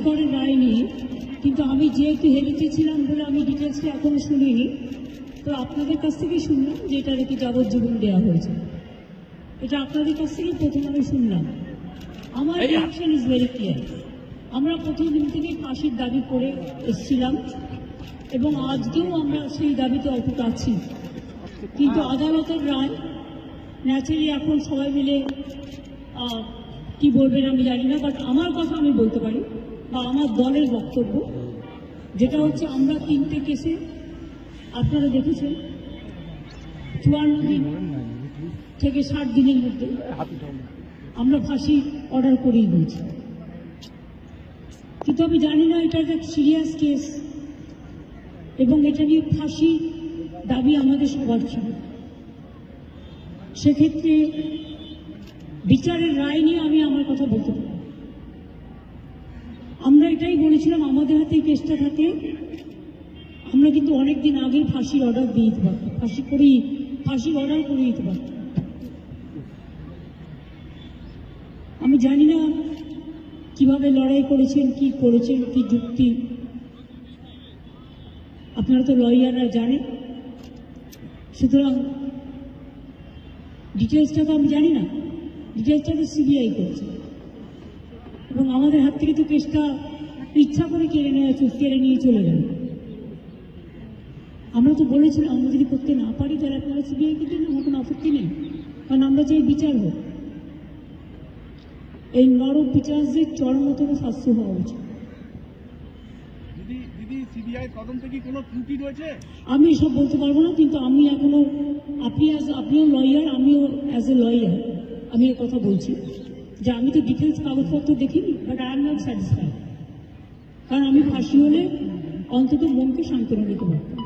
করের রায় নিয়ে, কিন্তু আমি যেহেতু হেরেছিলাম বলে আমি ডিটেলসটা এখনো শুনিনি। তো আপনাদের কাছ থেকেই শুনলাম যে এটা নাকি যাবজ্জীবন দেওয়া হয়েছে। এটা আপনাদের কাছ থেকেই প্রথম আমি শুনলাম। আমার রিয়াকশন ইজ ভেরি ক্লিয়ার। আমরা প্রথম দিন থেকেই ফাঁসির দাবি করে এসেছিলাম এবং আজকেও আমরা সেই দাবিতে অটুট আছি। কিন্তু আদালতের রায় ন্যাচারালি এখন সবাই মিলে কি বলবেন আমি জানি না, বাট আমার কথা আমি বলতে পারি বা আমার দলের বক্তব্য যেটা হচ্ছে, আমরা 3টে কেসে আপনারা দেখেছেন 54 দিন থেকে 60 দিনের মধ্যে আমরা ফাঁসি অর্ডার করেই দিয়েছি। কিন্তু আমি জানি না এটা একটা সিরিয়াস কেস এবং এটা নিয়ে ফাঁসি দাবি আমাদের সবার ছিল। সেক্ষেত্রে বিচারের রায় নিয়ে আমি আমার কথা বলতে পারি। আমরা এটাই বলেছিলাম, আমাদের হাতে এই কেসটা থাকে আমরা কিন্তু অনেকদিন আগেই ফাঁসির অর্ডার দিয়ে দিতে পারতাম, ফাঁসির অর্ডার করে দিতে পারতাম। আমি জানি না কিভাবে লড়াই করেছেন, কি করেছেন, কি যুক্তি, আপনারা তো লয়াররা জানেন। সুতরাং ডিটেলসটা তো আমি জানি না, ডিটেলসটা তো সিবিআই করছে এবং আমাদের হাত থেকে তো কেসটা ইচ্ছা করে কেড়ে নিয়ে চলে গেল। আমরা তো বলেছিলাম আমরা যদি করতে না পারি তাহলে আপনারা সিবিআইকে দিন, আমার কোনো আপত্তি নেই, কারণ আমরা চাই বিচার হোক। এই নরক বিচারদের চরমতম শাস্তি হওয়া উচিত। আমি এসব বলতে পারবো না, কিন্তু আমি এখনো আপনিও লয়ার, আমিও অ্যাজ এ লয়ার আমি এ কথা বলছি যে আমি তো ডিটেলস কাগজপত্র দেখিনি, but I am not satisfied. কারণ আমি ফাঁসি হলে অন্তত মনকে সান্ত্বনা দিতে পারতাম।